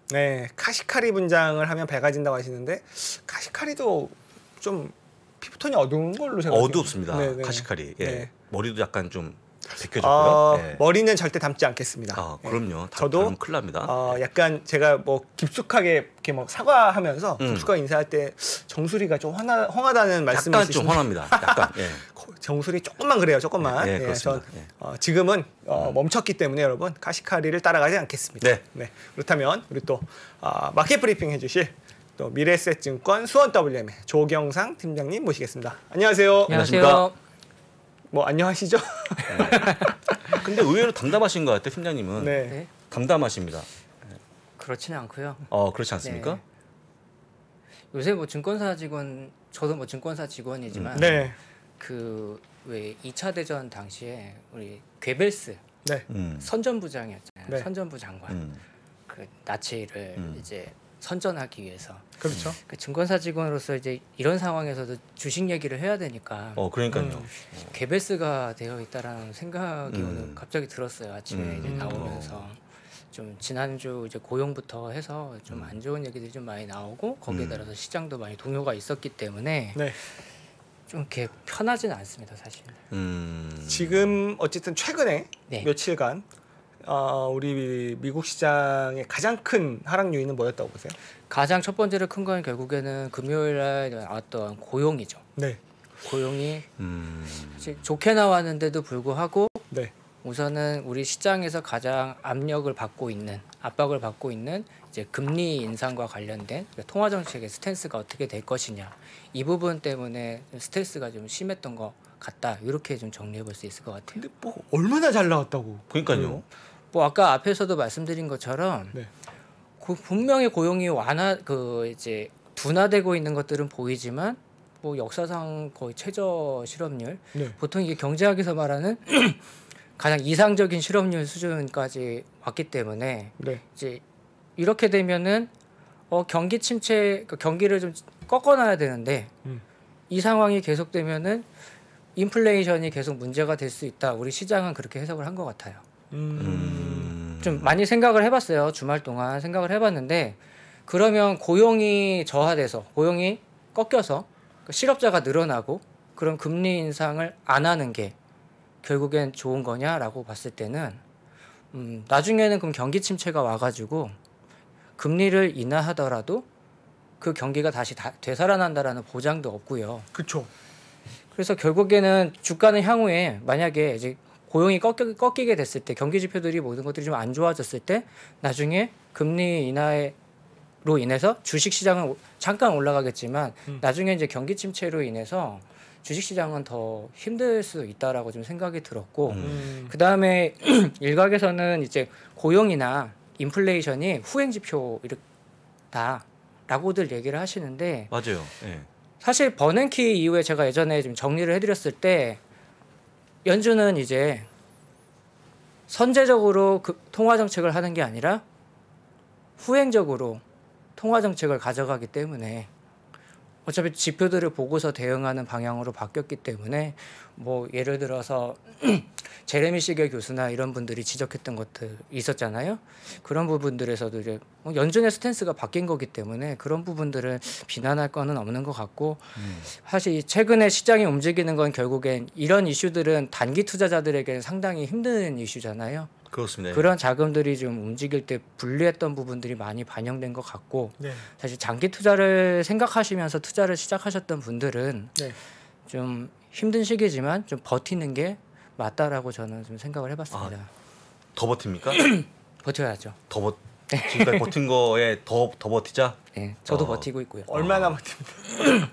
네, 카시카리 분장을 하면 밝아진다고 하시는데 카시카리도 좀 피부톤이 어두운 걸로 제가 어둡습니다. 네네. 카시카리. 예. 네. 머리도 약간 좀 벗겨졌고요. 예. 머리는 절대 담지 않겠습니다. 그럼요. 저도 큰일 납니다. 약간 제가 뭐 깊숙하게 이렇게 막 사과하면서 깊숙하게 인사할 때 정수리가 좀 헝하다는 말씀이 약간 있으신데 좀 화납니다. 약간. 예. 정수리 조금만 그래요. 조금만. 네, 그렇습니다. 전 지금은 멈췄기 때문에 여러분 카시카리를 따라가지 않겠습니다. 네. 그렇다면 우리 또 마켓 브리핑 해주실 또 미래에셋증권 수원 WM의 조경상 팀장님 모시겠습니다. 안녕하세요. 안녕하십니까? 뭐 안녕하시죠? 근데 의외로 담담하신 것 같아요, 팀장님은. 네. 담담하십니다. 그렇지는 않고요. 그렇지 않습니까? 네. 요새 뭐 증권사 직원, 저도 뭐 증권사 직원이지만 네. 그 왜 2차 대전 당시에 우리 괴벨스 네. 선전부장이었잖아요. 네. 선전부 장관. 그 나치를 이제 선전하기 위해서. 그렇죠. 그 증권사 직원으로서 이제 이런 상황에서도 주식 얘기를 해야 되니까. 그러니까요. 괴벨스가 되어 있다라는 생각이 오늘 갑자기 들었어요. 아침에 이제 나오면서. 좀 지난주 이제 고용부터 해서 좀 안 좋은 얘기들이 좀 많이 나오고 거기에 따라서 시장도 많이 동요가 있었기 때문에 네. 좀 이렇게 편하지는 않습니다, 사실. 지금 어쨌든 최근에 네. 며칠간 우리 미국 시장의 가장 큰 하락 요인은 뭐였다고 보세요? 가장 첫 번째로 큰 건 결국에는 금요일날 나왔던 고용이죠. 네. 고용이 좋게 나왔는데도 불구하고 네. 우선은 우리 시장에서 가장 압박을 받고 있는 이제 금리 인상과 관련된 통화 정책의 스탠스가 어떻게 될 것이냐, 이 부분 때문에 스트레스가 좀 심했던 것 같다, 이렇게 좀 정리해 볼 수 있을 것 같아요. 근데 뭐 얼마나 잘 나왔다고? 그러니까요. 뭐 아까 앞에서도 말씀드린 것처럼 네. 분명히 고용이 이제 둔화되고 있는 것들은 보이지만 뭐 역사상 거의 최저 실업률, 네. 보통 이게 경제학에서 말하는 가장 이상적인 실업률 수준까지 왔기 때문에 네. 이제 이렇게 되면은 경기 침체, 경기를 좀 꺾어놔야 되는데 이 상황이 계속되면은 인플레이션이 계속 문제가 될 수 있다. 우리 시장은 그렇게 해석을 한 것 같아요. 좀 많이 생각을 해봤어요. 주말 동안 생각을 해봤는데, 그러면 고용이 저하돼서 고용이 꺾여서 실업자가 늘어나고 그럼 금리 인상을 안 하는 게 결국엔 좋은 거냐라고 봤을 때는 나중에는 그럼 경기 침체가 와가지고 금리를 인하하더라도 그 경기가 다시 되살아난다라는 보장도 없고요. 그렇죠. 그래서 결국에는 주가는 향후에 만약에 이제 고용이 꺾이게 됐을 때, 경기 지표들이 모든 것들이 좀 안 좋아졌을 때 나중에 금리 인하로 인해서 주식 시장은 잠깐 올라가겠지만 나중에 이제 경기 침체로 인해서 주식 시장은 더 힘들 수 있다라고 좀 생각이 들었고, 그 다음에 일각에서는 이제 고용이나 인플레이션이 후행 지표다라고들 얘기를 하시는데, 맞아요. 예. 사실 버냉키 이후에 제가 예전에 좀 정리를 해드렸을 때 연준은 이제 선제적으로 통화 정책을 하는 게 아니라 후행적으로 통화 정책을 가져가기 때문에 어차피 지표들을 보고서 대응하는 방향으로 바뀌었기 때문에, 뭐 예를 들어서 제레미 시겔 교수나 이런 분들이 지적했던 것들 있었잖아요. 그런 부분들에서도 이제 연준의 스탠스가 바뀐 거기 때문에 그런 부분들을 비난할 거는 없는 것 같고, 사실 최근에 시장이 움직이는 건 결국엔 이런 이슈들은 단기 투자자들에게는 상당히 힘든 이슈잖아요. 그렇습니다. 그런 자금들이 좀 움직일 때 불리했던 부분들이 많이 반영된 것 같고, 네. 사실 장기 투자를 생각하시면서 투자를 시작하셨던 분들은 네. 좀 힘든 시기지만 좀 버티는 게 맞다라고 저는 좀 생각을 해봤습니다. 더 버팁니까? 버텨야죠. 지금까지 버틴 거에 더 버티자? 네, 저도 버티고 있고요. 얼마나 버팁니까?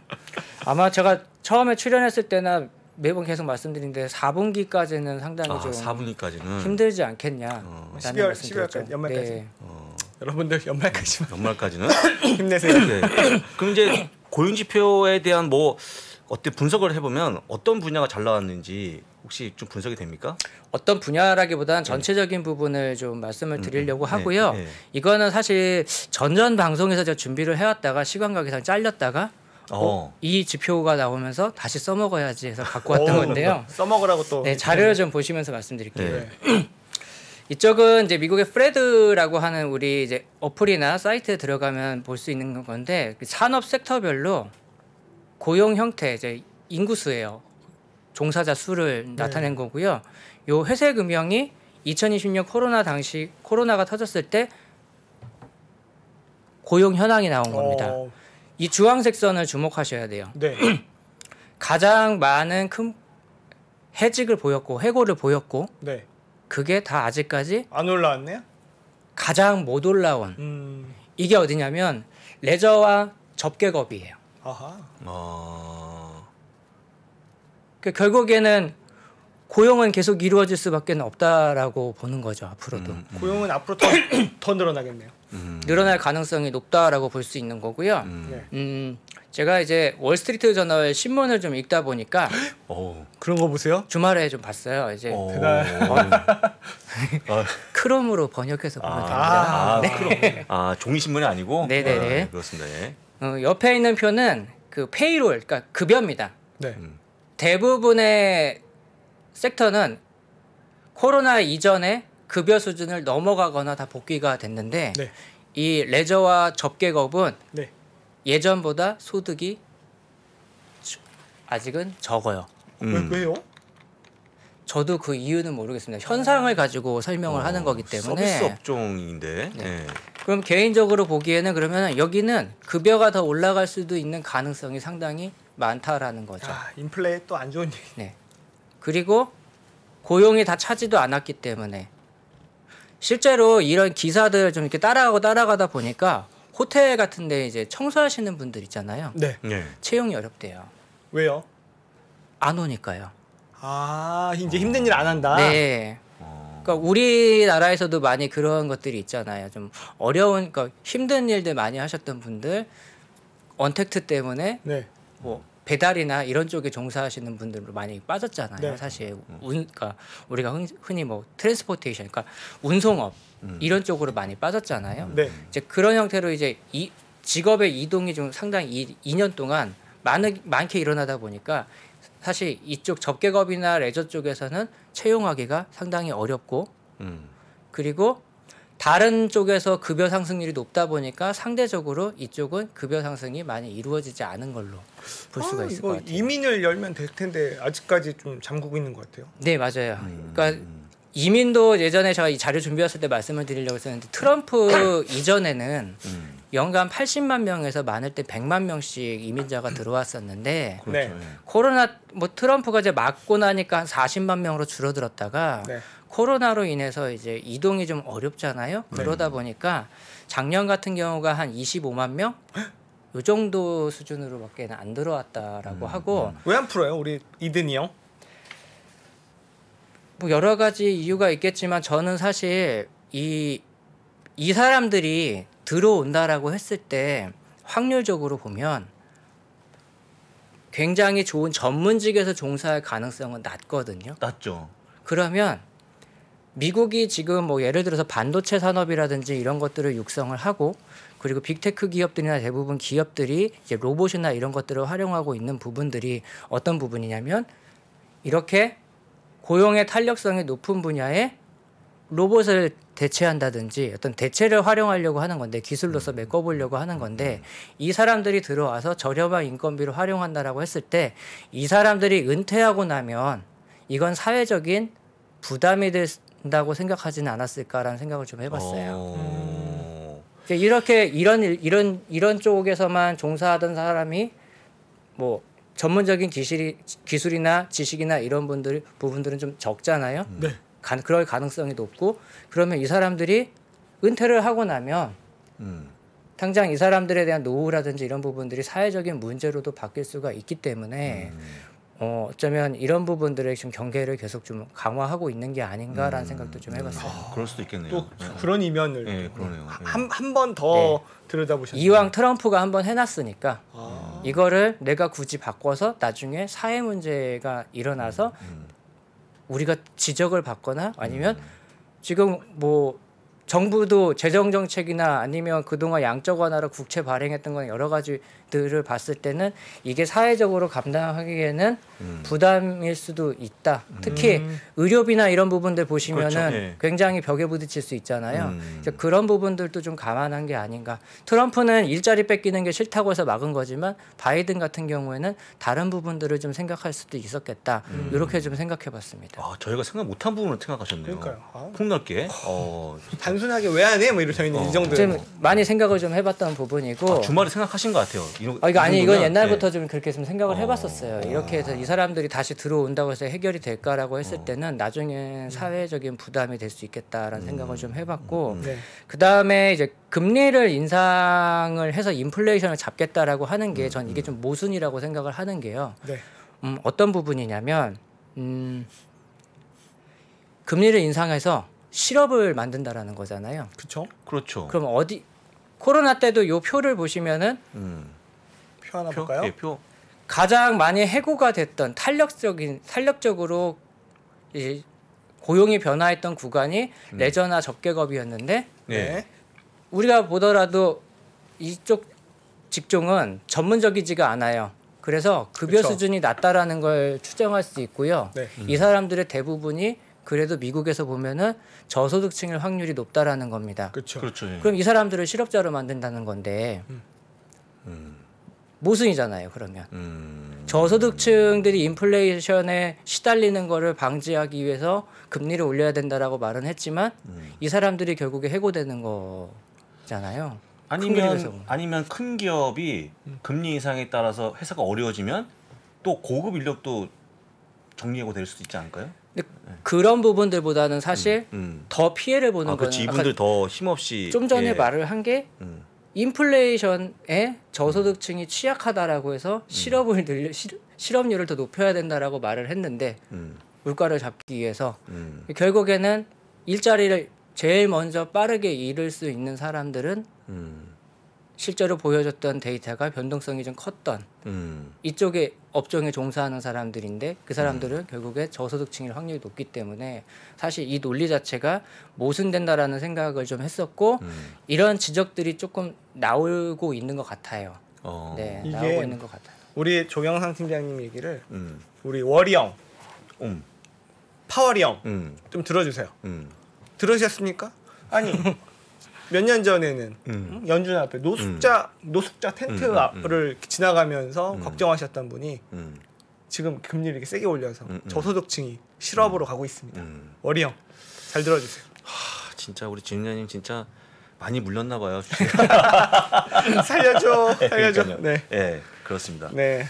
아마 제가 처음에 출연했을 때나 매번 계속 말씀드리는데 4분기까지는 상당히 좀 4분기까지는 힘들지 않겠냐. 12월까지 연말까지. 네. 여러분들 연말까지는 힘내세요. 네. 그럼 이제 고용 지표에 대한 뭐 어때 분석을 해보면 어떤 분야가 잘 나왔는지 혹시 좀 분석이 됩니까? 어떤 분야라기보다는 전체적인 부분을 좀 말씀을 드리려고 하고요. 네. 이거는 사실 전전 방송에서 제가 준비를 해왔다가 시간 관계상 잘렸다가 이 지표가 나오면서 다시 써먹어야지 해서 갖고 왔던 건데요. 써먹으라고 또. 네, 자료를 좀 보시면서 말씀드릴게요. 네. 이쪽은 이제 미국의 프레드라고 하는 우리 이제 어플이나 사이트에 들어가면 볼 수 있는 건데 산업 섹터별로 고용 형태 이제 인구수예요. 종사자 수를 나타낸 거고요. 요 회색음영이 2020년 코로나 당시 코로나가 터졌을 때 고용 현황이 나온 겁니다. 이 주황색 선을 주목하셔야 돼요. 네. 가장 많은 큰 해직을 보였고 해고를 보였고 네. 그게 다 아직까지 안 올라왔네요. 가장 못 올라온 이게 어디냐면 레저와 접객업이에요. 아하. 그러니까 결국에는 고용은 계속 이루어질 수밖에 없다라고 보는 거죠. 앞으로도 고용은 앞으로 더 늘어나겠네요. 늘어날 가능성이 높다라고 볼 수 있는 거고요. 네. 제가 이제 월스트리트 저널 신문을 좀 읽다 보니까 그런 거 보세요. 주말에 좀 봤어요. 이제 크롬으로 번역해서 보면 됩니다. 종이 신문이 아니고. 네네네. 그렇습니다. 예. 옆에 있는 표는 그 페이롤, 그러니까 급여입니다. 네. 대부분의 섹터는 코로나 이전에 급여 수준을 넘어가거나 다 복귀가 됐는데 네. 이 레저와 접객업은 네. 예전보다 소득이 아직은 적어요. 왜요? 저도 그 이유는 모르겠습니다. 현상을 가지고 설명을 하는 거기 때문에. 서비스 업종인데. 네. 예. 그럼 개인적으로 보기에는 그러면 여기는 급여가 더 올라갈 수도 있는 가능성이 상당히 많다라는 거죠. 인플레 또 안 좋은 얘기. 네. 그리고 고용이 다 차지도 않았기 때문에 실제로 이런 기사들 좀 이렇게 따라가다 보니까 호텔 같은데 이제 청소하시는 분들 있잖아요. 네. 예. 채용이 어렵대요. 왜요? 안 오니까요. 이제 힘든 일 안 한다. 네. 그러니까 우리나라에서도 많이 그런 것들이 있잖아요. 좀 어려운, 그러니까 힘든 일들 많이 하셨던 분들 언택트 때문에 네. 뭐 배달이나 이런 쪽에 종사하시는 분들로 많이 빠졌잖아요. 네. 사실 그러니까 우리가 흔히 뭐 트랜스포테이션, 그러니까 운송업 이런 쪽으로 많이 빠졌잖아요. 네. 이제 그런 형태로 이제 이 직업의 이동이 좀 상당히 2년 동안 많게 일어나다 보니까 사실 이쪽 접객업이나 레저 쪽에서는 채용하기가 상당히 어렵고 그리고 다른 쪽에서 급여 상승률이 높다 보니까 상대적으로 이쪽은 급여 상승이 많이 이루어지지 않은 걸로 볼 수가 있을 것 같아요. 이민을 열면 될 텐데 아직까지 좀 잠그고 있는 것 같아요. 네, 맞아요. 그러니까 이민도 예전에 제가 이 자료 준비했을 때 말씀을 드리려고 했었는데 트럼프 이전에는 연간 80만 명에서 많을 때 100만 명씩 이민자가 들어왔었는데 네. 코로나 뭐 트럼프가 이제 맞고 나니까 한 40만 명으로 줄어들었다가 네. 코로나로 인해서 이제 이동이 좀 어렵잖아요. 그러다 보니까 작년 같은 경우가 한 25만 명? 요 정도 수준으로밖에 안 들어왔다라고 하고 왜 안 풀어요? 우리 이든이 형? 뭐 여러 가지 이유가 있겠지만 저는 사실 이 사람들이 들어온다라고 했을 때 확률적으로 보면 굉장히 좋은 전문직에서 종사할 가능성은 낮거든요. 낮죠. 그러면 미국이 지금 뭐 예를 들어서 반도체 산업이라든지 이런 것들을 육성을 하고 그리고 빅테크 기업들이나 대부분 기업들이 이제 로봇이나 이런 것들을 활용하고 있는 부분들이 어떤 부분이냐면 이렇게 고용의 탄력성이 높은 분야에 로봇을 대체한다든지 어떤 대체를 활용하려고 하는 건데 기술로서 메꿔보려고 하는 건데 이 사람들이 들어와서 저렴한 인건비를 활용한다라고 했을 때 이 사람들이 은퇴하고 나면 이건 사회적인 부담이 된다고 생각하지는 않았을까라는 생각을 좀 해봤어요. 이렇게 이런 쪽에서만 종사하던 사람이 뭐 전문적인 기술이나 지식이나 이런 부분들은 좀 적잖아요. 네. 그럴 가능성이 높고 그러면 이 사람들이 은퇴를 하고 나면 당장 이 사람들에 대한 노후라든지 이런 부분들이 사회적인 문제로도 바뀔 수가 있기 때문에 어쩌면 이런 부분들의 지금 경계를 계속 좀 강화하고 있는 게 아닌가라는 생각도 좀 해봤어요. 그럴 수도 있겠네요. 또 그런 이면을 네, 그러네요. 한 번 더 들여다보셨네요. 이왕 트럼프가 한번 해놨으니까 이거를 내가 굳이 바꿔서 나중에 사회 문제가 일어나서 우리가 지적을 받거나 아니면 지금 뭐 정부도 재정 정책이나 아니면 그동안 양적 완화로 국채 발행했던 건 여러 가지들을 봤을 때는 이게 사회적으로 감당하기에는 부담일 수도 있다. 특히 의료비나 이런 부분들 보시면은 그렇죠. 예. 굉장히 벽에 부딪힐 수 있잖아요. 그래서 그런 부분들도 좀 감안한 게 아닌가. 트럼프는 일자리 뺏기는 게 싫다고 해서 막은 거지만 바이든 같은 경우에는 다른 부분들을 좀 생각할 수도 있었겠다. 이렇게 좀 생각해봤습니다. 아, 저희가 생각 못한 부분을 생각하셨네요. 그러니까요. 폭넓게. 단순하게 왜 안 해? 뭐 이런 저희는 이 정도. 좀 많이 생각을 좀 해봤던 부분이고. 주말에 생각하신 것 같아요. 이거 아니 이건 정도면, 옛날부터 예. 좀 그렇게 좀 생각을 해봤었어요. 이렇게 해서 이 사람들이 다시 들어온다고 해서 해결이 될까라고 했을 때는 나중에 사회적인 부담이 될 수 있겠다라는 생각을 좀 해봤고 네. 그 다음에 이제 금리를 인상을 해서 인플레이션을 잡겠다라고 하는 게 전 이게 좀 모순이라고 생각을 하는 게요. 네. 어떤 부분이냐면 금리를 인상해서 실업을 만든다라는 거잖아요. 그렇죠. 그렇죠. 그럼 어디 코로나 때도 요 표를 보시면은 표 하나 표? 볼까요? 예, 표. 가장 많이 해고가 됐던 탄력적으로 이 고용이 변화했던 구간이 레저나 접객업이었는데 네. 우리가 보더라도 이쪽 직종은 전문적이지가 않아요. 그래서 급여 그쵸. 수준이 낮다라는 걸 추정할 수 있고요. 네. 이 사람들의 대부분이 그래도 미국에서 보면은 저소득층일 확률이 높다라는 겁니다. 그렇죠. 그렇죠. 예. 그럼 이 사람들을 실업자로 만든다는 건데 모순이잖아요. 그러면 저소득층들이 인플레이션에 시달리는 거를 방지하기 위해서 금리를 올려야 된다라고 말은 했지만 이 사람들이 결국에 해고되는 거잖아요. 큰 그림에서 보면. 아니면 큰 기업이 금리 인상에 따라서 회사가 어려워지면 또 고급 인력도 정리해고 될 수도 있지 않을까요? 근데 그런 부분들보다는 사실 더 피해를 보는 거는 그렇지. 이분들 더 힘없이 좀 전에 예. 말을 한 게 인플레이션에 저소득층이 취약하다라고 해서 실업률을 더 높여야 된다라고 말을 했는데 물가를 잡기 위해서 결국에는 일자리를 제일 먼저 빠르게 잃을 수 있는 사람들은 실제로 보여줬던 데이터가 변동성이 좀 컸던 이쪽에 업종에 종사하는 사람들인데 그 사람들은 결국에 저소득층일 확률이 높기 때문에 사실 이 논리 자체가 모순된다라는 생각을 좀 했었고 이런 지적들이 조금 나오고 있는 것 같아요. 네, 이게 나오고 있는 것 같아요. 우리 조경상 팀장님 얘기를 우리 월이 형, 음. 파월이 형 좀 음. 들어주세요. 들으셨습니까? 아니 몇 년 전에는 연준 앞에 노숙자 텐트 앞을 이렇게 지나가면서 걱정하셨던 분이 지금 금리를 이렇게 세게 올려서 저소득층이 실업으로 가고 있습니다. 월이 형 잘 들어주세요. 진짜 우리 진우님 진짜 많이 물렸나 봐요. 살려줘. 그러니까요. 네. 예, 그렇습니다. 네.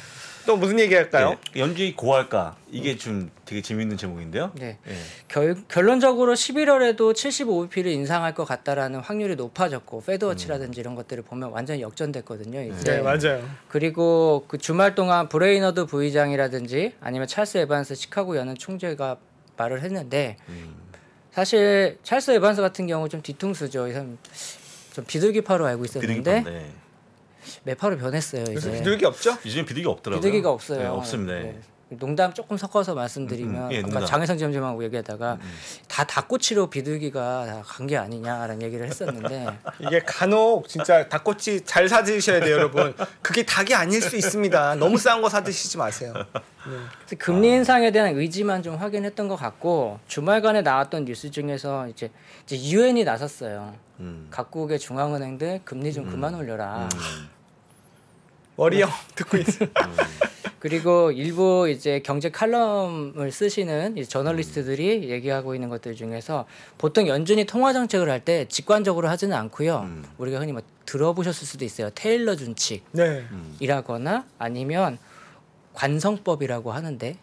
또 무슨 얘기 할까요? 예, 연준이 고할까? 이게 좀 되게 재밌는 제목인데요. 네. 예. 결론적으로 11월에도 75bp를 인상할 것 같다라는 확률이 높아졌고 페드워치라든지 이런 것들을 보면 완전히 역전됐거든요. 이제. 네, 맞아요. 그리고 그 주말 동안 브레이너드 부의장이라든지 아니면 찰스 에반스 시카고 연은 총재가 말을 했는데 사실 찰스 에반스 같은 경우 좀 뒤통수죠. 이 사람 좀 비둘기파로 알고 있었는데 네. 매파로 변했어요. 요새 이제 비둘기 없죠? 요즘엔 비둘기 없더라고요. 비둘기가 없어요. 네, 없습니다. 네. 농담 조금 섞어서 말씀드리면 예, 아까 농담. 장혜성 지점장하고 얘기하다가 다 닭꼬치로 비둘기가 간 게 아니냐라는 얘기를 했었는데 이게 간혹 진짜 닭꼬치 잘 사드셔야 돼요, 여러분. 그게 닭이 아닐 수 있습니다. 너무 싼 거 사드시지 마세요. 그래서 금리 인상에 대한 의지만 좀 확인했던 것 같고 주말간에 나왔던 뉴스 중에서 이제 유엔이 나섰어요. 각국의 중앙은행들 금리 좀 그만 올려라. 월이 형 듣고 있어요. 그리고 일부 이제 경제 칼럼을 쓰시는 이제 저널리스트들이 얘기하고 있는 것들 중에서 보통 연준이 통화 정책을 할 때 직관적으로 하지는 않고요. 우리가 흔히 뭐 들어보셨을 수도 있어요. 테일러 준칙이라거나 네. 아니면 관성법이라고 하는데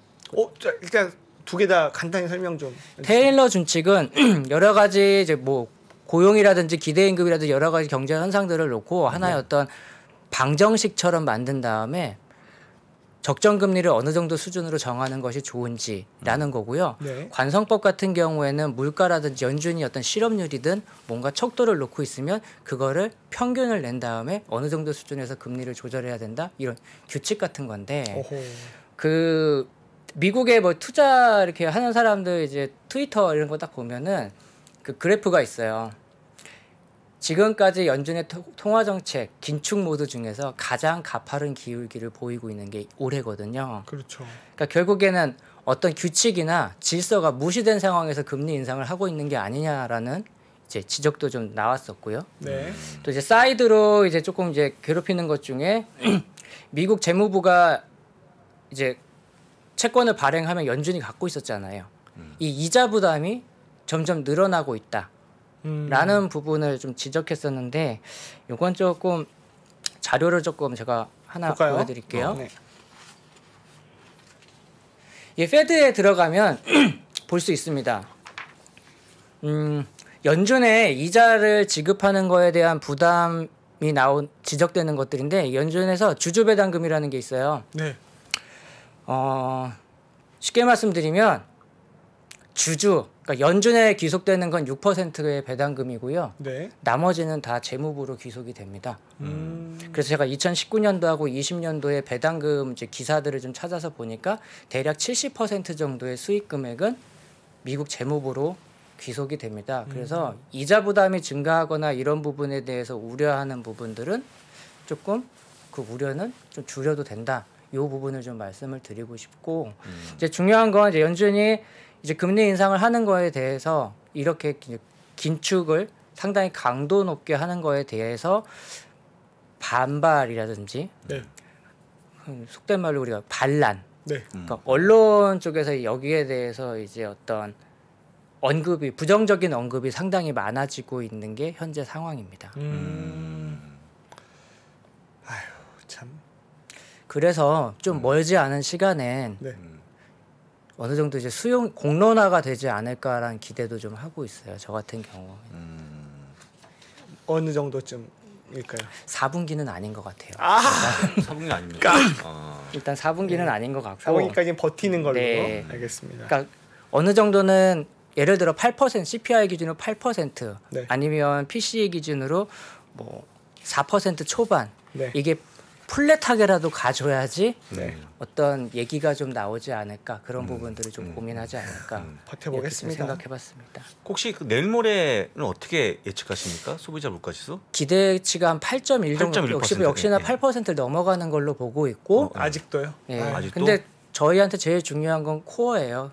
자, 일단 두 개 다 간단히 설명 좀. 테일러 준칙은 여러 가지 이제 뭐 고용이라든지 기대임금이라든지 여러 가지 경제 현상들을 놓고 하나의 어떤 방정식처럼 만든 다음에 적정 금리를 어느 정도 수준으로 정하는 것이 좋은지라는 거고요. 네. 관성법 같은 경우에는 물가라든지 연준이 어떤 실업률이든 뭔가 척도를 놓고 있으면 그거를 평균을 낸 다음에 어느 정도 수준에서 금리를 조절해야 된다 이런 규칙 같은 건데 오호. 그 미국에 뭐 투자 이렇게 하는 사람들 이제 트위터 이런 거 딱 보면은 그 그래프가 있어요. 지금까지 연준의 통화 정책 긴축 모드 중에서 가장 가파른 기울기를 보이고 있는 게 올해거든요. 그렇죠. 그러니까 결국에는 어떤 규칙이나 질서가 무시된 상황에서 금리 인상을 하고 있는 게 아니냐라는 이제 지적도 좀 나왔었고요. 네. 또 이제 사이드로 이제 조금 이제 괴롭히는 것 중에 미국 재무부가 이제 채권을 발행하면 연준이 갖고 있었잖아요. 이 이자 부담이 점점 늘어나고 있다라는 부분을 좀 지적했었는데 이건 조금 자료를 조금 제가 하나 볼까요? 보여드릴게요. 네. 이 패드에 들어가면 볼 수 있습니다. 연준에 이자를 지급하는 거에 대한 부담이 지적되는 것들인데 연준에서 주주배당금이라는 게 있어요. 네. 쉽게 말씀드리면 그러니까 연준에 귀속되는 건 6%의 배당금이고요. 네. 나머지는 다 재무부로 귀속이 됩니다. 그래서 제가 2019년도하고 20년도에 배당금 이제 기사들을 좀 찾아서 보니까 대략 70% 정도의 수익 금액은 미국 재무부로 귀속이 됩니다. 그래서 이자 부담이 증가하거나 이런 부분에 대해서 우려하는 부분들은 조금 그 우려는 좀 줄여도 된다. 이 부분을 좀 말씀을 드리고 싶고 이제 중요한 건 이제 연준이 이제 금리 인상을 하는 거에 대해서 이렇게 긴축을 상당히 강도 높게 하는 거에 대해서 반발이라든지 네. 속된 말로 우리가 반란, 네. 그러니까 언론 쪽에서 여기에 대해서 이제 어떤 부정적인 언급이 상당히 많아지고 있는 게 현재 상황입니다. 아유 참. 그래서 좀 멀지 않은 시간엔 네. 어느 정도 이제 공론화가 되지 않을까라는 기대도 좀 하고 있어요. 저 같은 경우. 어느 정도쯤일까요? 4분기는 아닌 것 같아요. 사분기 아닙니까? 일단 4분기는 아닌 것 같고. 4분기까지는 버티는 걸로. 네. 알겠습니다. 그러니까 어느 정도는 예를 들어 8% CPI 기준으로 8% 네. 아니면 PCE 기준으로 뭐 4% 초반 네. 이게 플랫하게라도 가져야지 네. 어떤 얘기가 좀 나오지 않을까 그런 부분들을 좀 고민하지 않을까 버텨보겠습니다. 생각해봤습니다. 혹시 그 내일 모레는 어떻게 예측하십니까? 소비자 물가지수? 기대치가 한 8.1 정도 8.1%, 역시나 예. 8%를 넘어가는 걸로 보고 있고 아직도요? 예. 아직도? 근데 저희한테 제일 중요한 건 코어예요.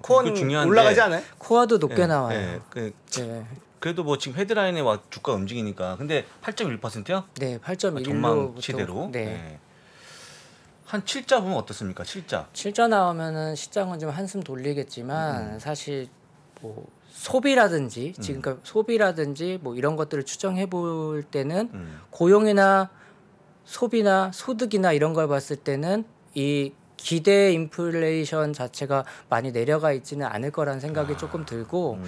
코어는 이거 중요한데, 올라가지 않아요? 코어도 높게 예, 나와요. 예, 예. 그래도 뭐 지금 헤드라인에 와 주가 움직이니까 근데 8.1%요? 네, 8.1로 전망치대로. 네. 예. 한 7자 보면 어떻습니까? 7자. 7자 나오면은 시장은 좀 한숨 돌리겠지만 사실 뭐 소비라든지 지금까지 소비라든지 뭐 이런 것들을 추정해 볼 때는 고용이나 소비나 소득이나 이런 걸 봤을 때는 이 기대 인플레이션 자체가 많이 내려가 있지는 않을 거라는 생각이 조금 들고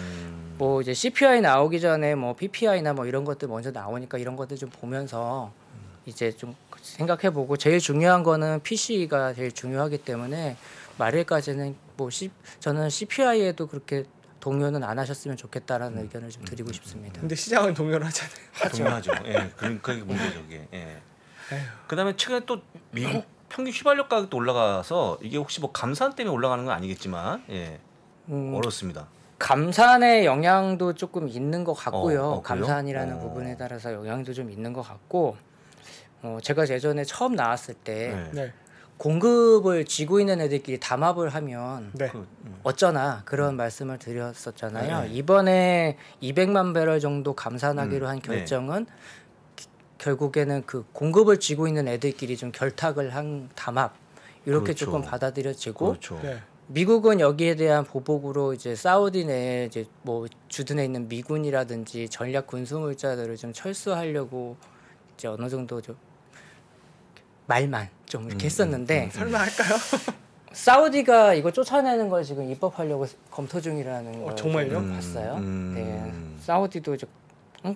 뭐 이제 CPI 나오기 전에 뭐 PPI나 뭐 이런 것들 먼저 나오니까 이런 것들 좀 보면서 이제 좀 생각해보고 제일 중요한 거는 PCE가 제일 중요하기 때문에 말일까지는 뭐 저는 CPI에도 그렇게 동요는 안 하셨으면 좋겠다라는 의견을 좀 드리고 싶습니다. 근데 시장은 동요를 하잖아요. 동의하죠. 예, 그게 문제죠, 이게. 예. 그다음에 최근에 또 미국 평균 휘발유 가격도 올라가서 이게 혹시 뭐 감산 때문에 올라가는 건 아니겠지만, 예, 어렵습니다. 감산의 영향도 조금 있는 것 같고요. 그래요? 감산이라는 부분에 따라서 영향도 좀 있는 것 같고, 제가 예전에 처음 나왔을 때 네. 공급을 쥐고 있는 애들끼리 담합을 하면 네. 어쩌나 그런 말씀을 드렸었잖아요. 네. 이번에 200만 배럴 정도 감산하기로 한 결정은 결국에는 그 공급을 쥐고 있는 애들끼리 좀 결탁을 한 담합 이렇게 그렇죠. 조금 받아들여지고 그렇죠. 네. 미국은 여기에 대한 보복으로 이제 사우디 내에 이제 뭐 주둔해 있는 미군이라든지 전략 군수물자들을 좀 철수하려고 이제 어느 정도 좀 말만 좀 이렇게 했었는데 설마 할까요? 사우디가 이거 쫓아내는 걸 지금 입법하려고 검토 중이라는 걸 정말요? 좀 봤어요. 네, 사우디도 이제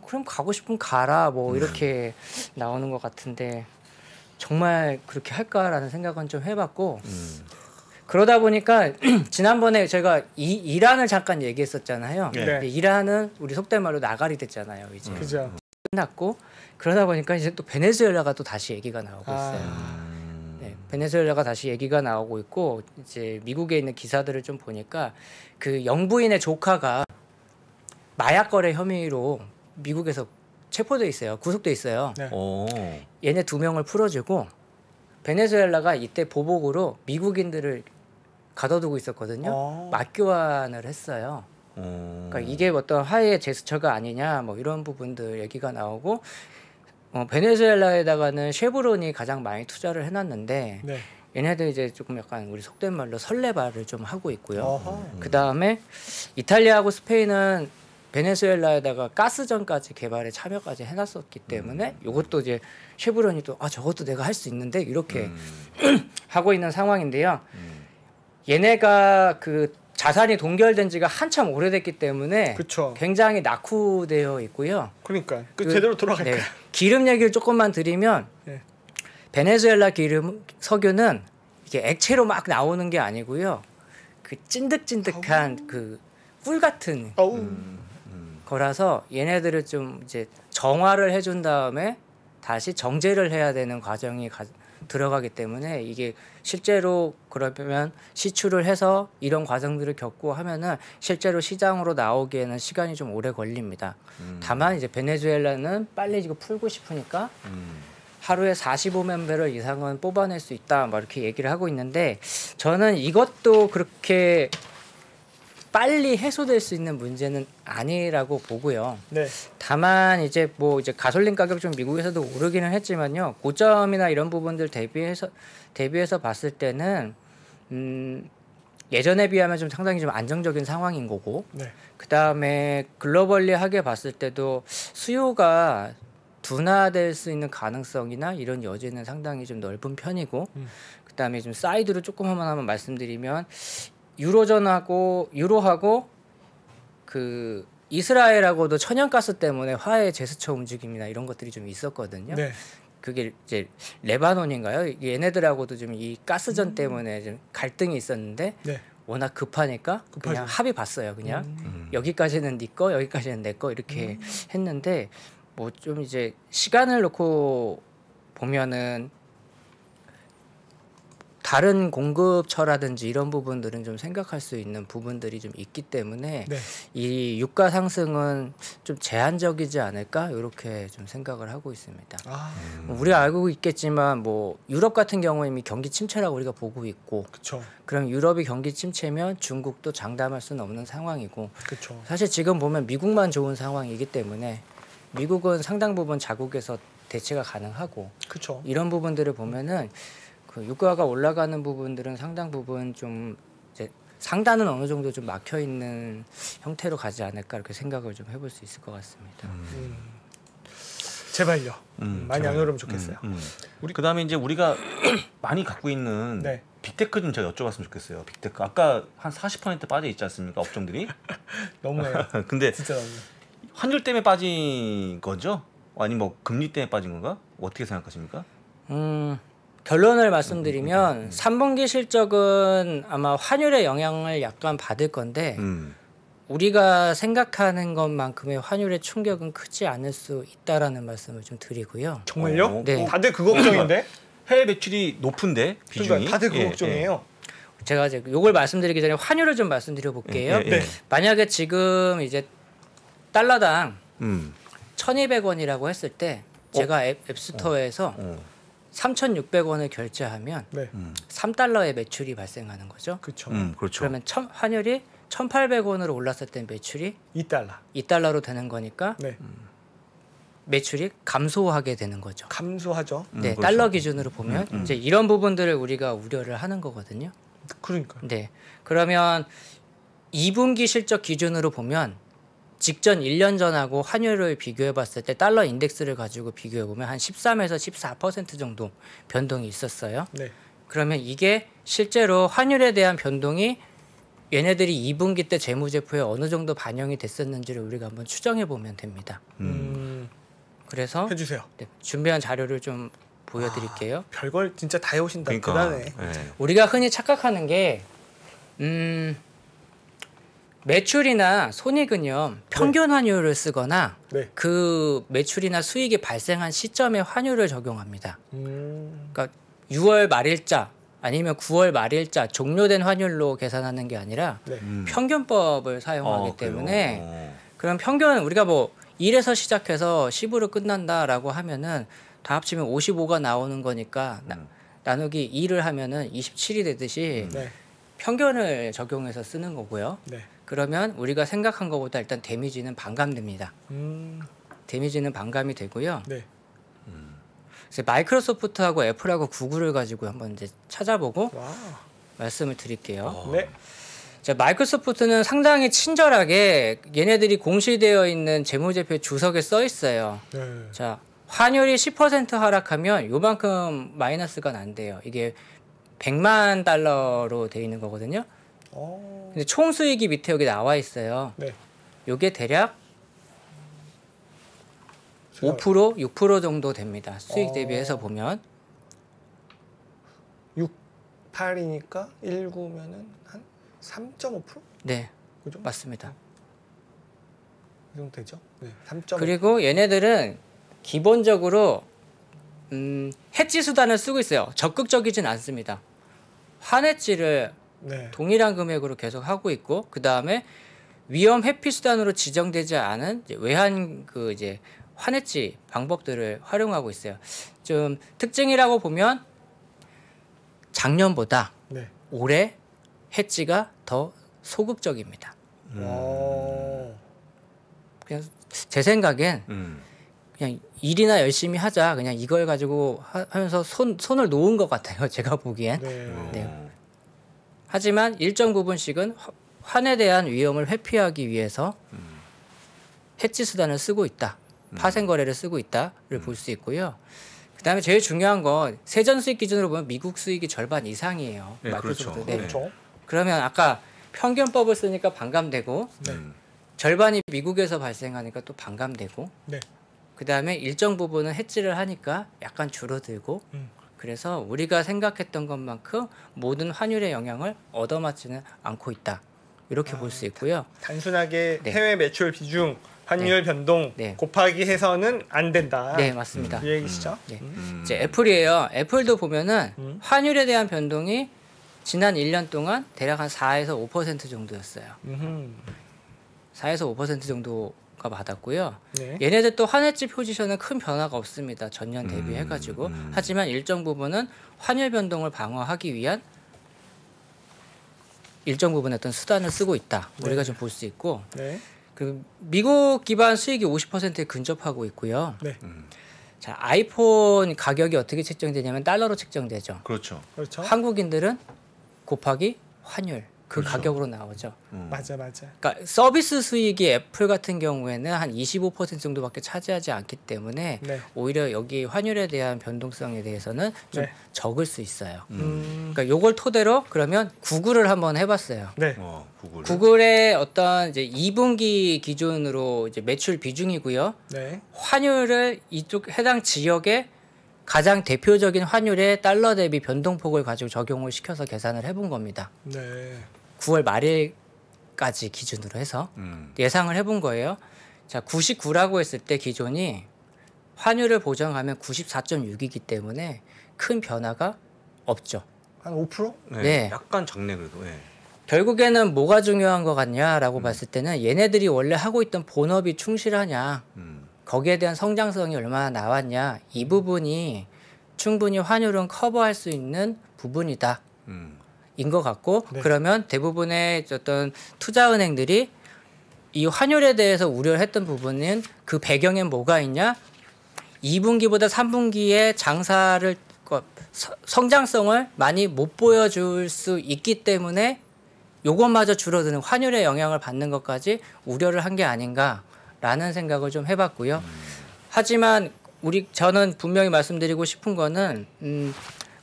그럼 가고 싶으면 가라 뭐 이렇게 나오는 것 같은데 정말 그렇게 할까라는 생각은 좀 해봤고 그러다 보니까 지난번에 제가 이란을 잠깐 얘기했었잖아요. 네. 근데 이란은 우리 속된 말로 나가리 됐잖아요. 이제 그죠. 끝났고 그러다 보니까 이제 또 베네수엘라가 또 다시 얘기가 나오고 있어요. 네, 베네수엘라가 다시 얘기가 나오고 있고 이제 미국에 있는 기사들을 좀 보니까 그 영부인의 조카가 마약 거래 혐의로 미국에서 체포돼 있어요. 구속돼 있어요. 네. 오. 얘네 2명을 풀어주고 베네수엘라가 이때 보복으로 미국인들을 가둬두고 있었거든요. 맞교환을 했어요. 그러니까 이게 어떤 화해의 제스처가 아니냐 뭐 이런 부분들 얘기가 나오고 베네수엘라에다가는 쉐브론이 가장 많이 투자를 해놨는데 네. 얘네들 이제 조금 약간 우리 속된 말로 설레발을 좀 하고 있고요. 어허. 그 다음에 이탈리아하고 스페인은 베네수엘라에다가 가스전까지 개발에 참여까지 해놨었기 때문에 이것도 이제 쉐브론이 또 저것도 내가 할 수 있는데 이렇게 하고 있는 상황인데요. 얘네가 그 자산이 동결된 지가 한참 오래됐기 때문에 그쵸. 굉장히 낙후되어 있고요. 그러니까 제대로 돌아갈까요? 네. 기름 얘기를 조금만 드리면 네. 베네수엘라 기름 석유는 이게 액체로 막 나오는 게 아니고요. 그 찐득찐득한 그 꿀 같은 거라서 얘네들을 좀 이제 정화를 해준 다음에 다시 정제를 해야 되는 과정이 들어가기 때문에 이게 실제로 그러면 시추를 해서 이런 과정들을 겪고 하면은 실제로 시장으로 나오기에는 시간이 좀 오래 걸립니다. 다만 이제 베네수엘라는 빨리 이거 풀고 싶으니까 하루에 45만 배럴 이상은 뽑아낼 수 있다 막 이렇게 얘기를 하고 있는데 저는 이것도 그렇게 빨리 해소될 수 있는 문제는 아니라고 보고요. 네. 다만 이제 가솔린 가격 좀 미국에서도 오르기는 했지만요. 고점이나 이런 부분들 대비해서 봤을 때는 예전에 비하면 좀 상당히 좀 안정적인 상황인 거고. 네. 그다음에 글로벌리하게 봤을 때도 수요가 둔화될 수 있는 가능성이나 이런 여지는 상당히 좀 넓은 편이고. 그다음에 좀 사이드로 조금 하나만 말씀드리면 유로하고 그 이스라엘하고도 천연가스 때문에 화해 제스처 움직임이나 이런 것들이 좀 있었거든요. 네. 그게 이제 레바논인가요? 얘네들하고도 좀 이 가스전 때문에 좀 갈등이 있었는데 네. 워낙 급하니까 그냥 합의 봤어요. 그냥 여기까지는 네 거, 여기까지는 내 거 이렇게 했는데 뭐 좀 이제 시간을 놓고 보면은 다른 공급처라든지 이런 부분들은 좀 생각할 수 있는 부분들이 좀 있기 때문에 네. 이 유가 상승은 좀 제한적이지 않을까 이렇게 좀 생각을 하고 있습니다. 우리가 알고 있겠지만 뭐 유럽 같은 경우는 이미 경기 침체라고 우리가 보고 있고, 그렇죠. 그럼 유럽이 경기 침체면 중국도 장담할 수는 없는 상황이고, 그렇죠. 사실 지금 보면 미국만 좋은 상황이기 때문에 미국은 상당 부분 자국에서 대체가 가능하고, 그렇죠. 이런 부분들을 보면은 그 유가가 올라가는 부분들은 상당 부분 좀 이제 상단은 어느 정도 좀 막혀 있는 형태로 가지 않을까 이렇게 생각을 좀 해볼 수 있을 것 같습니다. 제발요. 많이 안 오르면 좋겠어요. 우리 그다음에 이제 우리가 많이 갖고 있는 네. 빅테크 좀 제가 여쭤봤으면 좋겠어요. 빅테크 아까 한 40% 빠져 있지 않습니까? 업종들이. 너무해요. 근데 진짜 너무. 환율 때문에 빠진 거죠? 아니 뭐 금리 때문에 빠진 건가? 어떻게 생각하십니까? 결론을 말씀드리면 3분기 실적은 아마 환율의 영향을 약간 받을 건데 우리가 생각하는 것만큼의 환율의 충격은 크지 않을 수 있다라는 말씀을 좀 드리고요. 정말요? 네. 다들 그 걱정인데? 해외 매출이 높은데 비중이. 그러니까 다들 그 걱정이에요. 제가 이제 요걸 말씀드리기 전에 환율을 좀 말씀드려 볼게요. 네. 만약에 지금 이제 달러당 1,200원이라고 했을 때 제가 앱스토어에서 3,600원을 결제하면 네. 3달러의 매출이 발생하는 거죠. 그렇죠. 그렇죠. 그러면 환율이 1,800원으로 올랐을 때 매출이 2달러. 2달러로 되는 거니까 네. 매출이 감소하게 되는 거죠. 감소하죠. 네, 그렇죠. 달러 기준으로 보면 이제 이런 부분들을 우리가 우려를 하는 거거든요. 그러니까. 네. 그러면 2분기 실적 기준으로 보면 직전 1년 전하고 환율을 비교해 봤을 때 달러 인덱스를 가지고 비교해 보면 한 13에서 14% 정도 변동이 있었어요. 네. 그러면 이게 실제로 환율에 대한 변동이 얘네들이 2분기 때 재무제표에 어느 정도 반영이 됐었는지를 우리가 한번 추정해 보면 됩니다. 그래서 해주세요. 네, 준비한 자료를 좀 보여드릴게요. 별걸 진짜 다 해오신다. 그러니까. 대단해. 네. 우리가 흔히 착각하는 게 매출이나 손익은요 평균 환율을 쓰거나 네. 그 매출이나 수익이 발생한 시점에 환율을 적용합니다. 음. 그러니까 6월 말일자 아니면 9월 말일자 종료된 환율로 계산하는 게 아니라 네. 평균법을 사용하기 그래요? 때문에 그럼 평균 우리가 뭐 1에서 시작해서 10으로 끝난다라고 하면은 다 합치면 55가 나오는 거니까 나누기 2를 하면은 27이 되듯이 네. 평균을 적용해서 쓰는 거고요. 네. 그러면 우리가 생각한 것보다 일단 데미지는 반감됩니다. 데미지는 반감이 되고요. 네. 그래서 마이크로소프트하고 애플하고 구글을 가지고 한번 이제 찾아보고 와. 말씀을 드릴게요. 네. 자, 마이크로소프트는 상당히 친절하게 얘네들이 공시되어 있는 재무제표 주석에 써 있어요. 네. 자, 환율이 10% 하락하면 요만큼 마이너스가 난대요. 이게 100만 달러로 돼 있는 거거든요. 근데 총 수익이 밑에 여기 나와 있어요. 네. 요게 대략 5%, 6% 정도 됩니다. 수익 대비해서 보면 8이니까 19면은 한 3.5%? 네, 그죠? 맞습니다. 이 정도 되죠? 네. 3.5%. 그리고 얘네들은 기본적으로 해지 수단을 쓰고 있어요. 적극적이진 않습니다. 환해지를 네. 동일한 금액으로 계속 하고 있고 그 다음에 위험 회피 수단으로 지정되지 않은 이제 외환 그 이제 환해지 방법들을 활용하고 있어요. 좀 특징이라고 보면 작년보다 네. 올해 해지가 더 소극적입니다. 그냥 제 생각엔 그냥 일이나 열심히 하자 그냥 이걸 가지고 하면서 손을 놓은 것 같아요. 제가 보기엔. 네. 네. 하지만 일정 부분씩은 환에 대한 위험을 회피하기 위해서 해지 수단을 쓰고 있다. 파생 거래를 쓰고 있다를 볼 수 있고요. 그다음에 제일 중요한 건 세전 수익 기준으로 보면 미국 수익이 절반 이상이에요. 네, 마이크로소프트. 그렇죠. 네. 그렇죠. 그러면 아까 평균법을 쓰니까 반감되고 네. 절반이 미국에서 발생하니까 또 반감되고 네. 그다음에 일정 부분은 해지를 하니까 약간 줄어들고 그래서 우리가 생각했던 것만큼 모든 환율의 영향을 얻어맞지는 않고 있다. 이렇게 볼 수 있고요. 단순하게 네. 해외 매출 비중, 환율 변동 네. 곱하기 해서는 안 된다. 네, 맞습니다. 이 얘기시죠? 네. 이제 애플이에요. 애플도 보면은 환율에 대한 변동이 지난 1년 동안 대략 한 4에서 5% 정도였어요. 4에서 5% 정도가 받았고요. 네. 얘네들 또 환해지 포지션은 큰 변화가 없습니다. 전년 대비해가지고. 하지만 일정 부분은 환율 변동을 방어하기 위한 일정 부분의 어떤 수단을 쓰고 있다. 우리가 좀 볼 수 있고. 네. 그 미국 기반 수익이 50%에 근접하고 있고요. 네. 자, 아이폰 가격이 어떻게 책정되냐면 달러로 책정되죠. 그렇죠. 그렇죠. 한국인들은 곱하기 환율 그 그렇죠. 가격으로 나오죠. 맞아, 맞아. 그러니까 서비스 수익이 애플 같은 경우에는 한 25% 정도밖에 차지하지 않기 때문에 네. 오히려 여기 환율에 대한 변동성에 대해서는 좀 네. 적을 수 있어요. 그러니까 요걸 토대로 그러면 구글을 한번 해봤어요. 네. 구글. 구글의 어떤 이제 2분기 기준으로 이제 매출 비중이고요. 네. 환율을 이쪽 해당 지역의 가장 대표적인 환율의 달러 대비 변동폭을 가지고 적용을 시켜서 계산을 해본 겁니다. 네. 9월 말일까지 기준으로 해서 예상을 해본 거예요. 자, 99라고 했을 때 기존이 환율을 보정하면 94.6이기 때문에 큰 변화가 없죠. 한 5%? 네. 네. 약간 작네 그래도. 네. 결국에는 뭐가 중요한 것 같냐라고 봤을 때는 얘네들이 원래 하고 있던 본업이 충실하냐, 거기에 대한 성장성이 얼마나 나왔냐, 이 부분이 충분히 환율은 커버할 수 있는 부분이다. 인 것 같고 네. 그러면 대부분의 어떤 투자은행들이 이 환율에 대해서 우려를 했던 부분은 그 배경엔 뭐가 있냐? 2분기보다 3분기에 장사를 성장성을 많이 못 보여줄 수 있기 때문에 요것마저 줄어드는 환율의 영향을 받는 것까지 우려를 한 게 아닌가라는 생각을 좀 해봤고요. 하지만 저는 분명히 말씀드리고 싶은 거는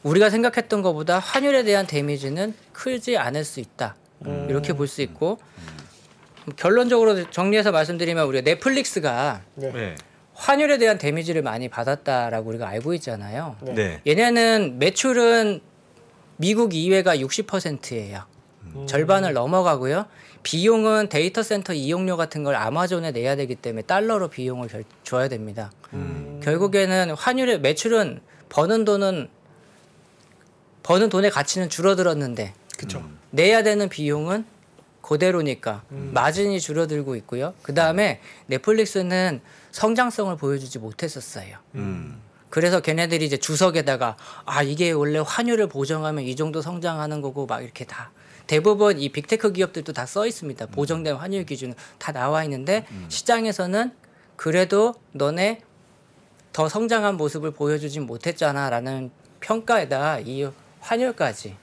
우리가 생각했던 것보다 환율에 대한 데미지는 크지 않을 수 있다. 이렇게 볼 수 있고 결론적으로 정리해서 말씀드리면 우리가 넷플릭스가 네. 네. 환율에 대한 데미지를 많이 받았다라고 우리가 알고 있잖아요. 네. 네. 얘네는 매출은 미국 이외가 60%예요. 절반을 넘어가고요. 비용은 데이터 센터 이용료 같은 걸 아마존에 내야 되기 때문에 달러로 비용을 줘야 됩니다. 결국에는 환율의 매출은 버는 돈의 가치는 줄어들었는데 그쵸. 내야 되는 비용은 그대로니까 마진이 줄어들고 있고요. 그 다음에 넷플릭스는 성장성을 보여주지 못했었어요. 그래서 걔네들이 이제 주석에다가 이게 원래 환율을 보정하면 이 정도 성장하는 거고 막 이렇게 다 대부분 이 빅테크 기업들도 다 써 있습니다. 보정된 환율 기준 다 나와 있는데 시장에서는 그래도 너네 더 성장한 모습을 보여주진 못했잖아라는 평가에다 이 환율까지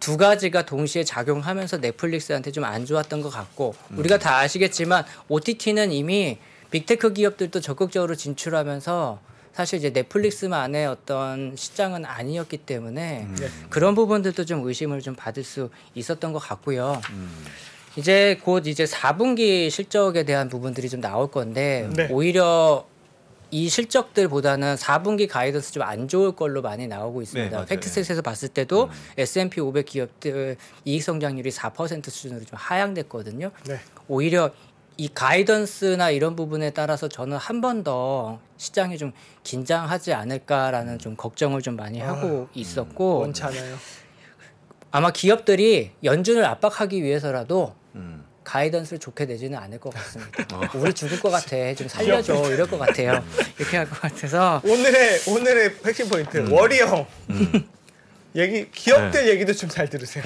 두 가지가 동시에 작용하면서 넷플릭스한테 좀 안 좋았던 것 같고 우리가 다 아시겠지만 OTT는 이미 빅테크 기업들도 적극적으로 진출하면서 사실 이제 넷플릭스만의 어떤 시장은 아니었기 때문에 그런 부분들도 좀 의심을 좀 받을 수 있었던 것 같고요. 이제 곧 이제 4분기 실적에 대한 부분들이 좀 나올 건데 오히려 이 실적들보다는 4분기 가이던스 좀 안 좋을 걸로 많이 나오고 있습니다. 네, 팩트셋에서 봤을 때도 S&P 500 기업들 이익 성장률이 4% 수준으로 좀 하향됐거든요. 오히려 이 가이던스나 이런 부분에 따라서 저는 한 번 더 시장이 좀 긴장하지 않을까라는 좀 걱정을 좀 많이 하고 있었고 원치 않아요. 아마 기업들이 연준을 압박하기 위해서라도 가이던스를 좋게 내지는 않을 것 같습니다. 우리 죽을 것 같아. 좀 살려줘. 이럴 것 같아요. 이렇게 할 것 같아서 오늘의 핵심 포인트 워리형 얘기 기업들 얘기도 좀 잘 들으세요.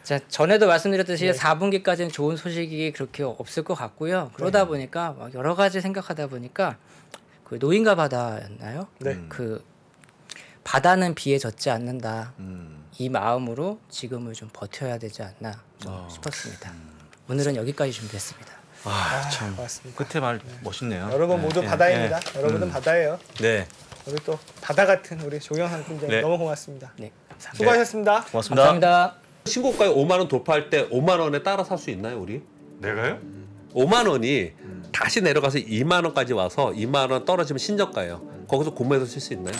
자, 전에도 말씀드렸듯이 4분기까지는 좋은 소식이 그렇게 없을 것 같고요. 그러다 보니까 막 여러 가지 생각하다 보니까 그 노인과 바다였나요? 그 바다는 비에 젖지 않는다. 이 마음으로 지금을 좀 버텨야 되지 않나 싶었습니다. 오늘은 여기까지 준비했습니다. 참 고맙습니다. 끝에 말 멋있네요. 여러분 모두 바다입니다. 여러분은 바다예요. 네. 우리 또 바다 같은 우리 조경환 팀장님 너무 고맙습니다. 네, 감사합니다. 수고하셨습니다. 고맙습니다. 감사합니다. 신고가에 5만 원 돌파할 때 5만 원에 따라 살 수 있나요, 우리? 내가요? 5만 원이 다시 내려가서 2만 원까지 와서 2만 원 떨어지면 신저가예요. 거기서 구매해서 쓸 수 있나요?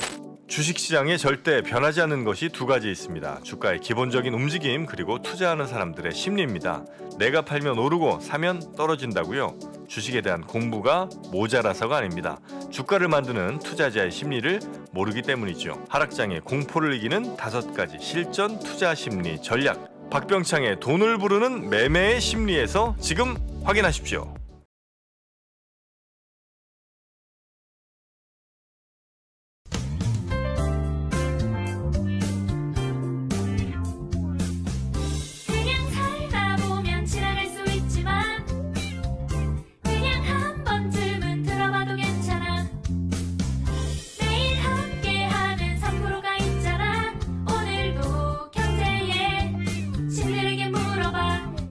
주식시장에 절대 변하지 않는 것이 두 가지 있습니다. 주가의 기본적인 움직임 그리고 투자하는 사람들의 심리입니다. 내가 팔면 오르고 사면 떨어진다고요? 주식에 대한 공부가 모자라서가 아닙니다. 주가를 만드는 투자자의 심리를 모르기 때문이죠. 하락장의 공포를 이기는 5가지 실전 투자 심리 전략. 박병창의 돈을 부르는 매매의 심리에서 지금 확인하십시오.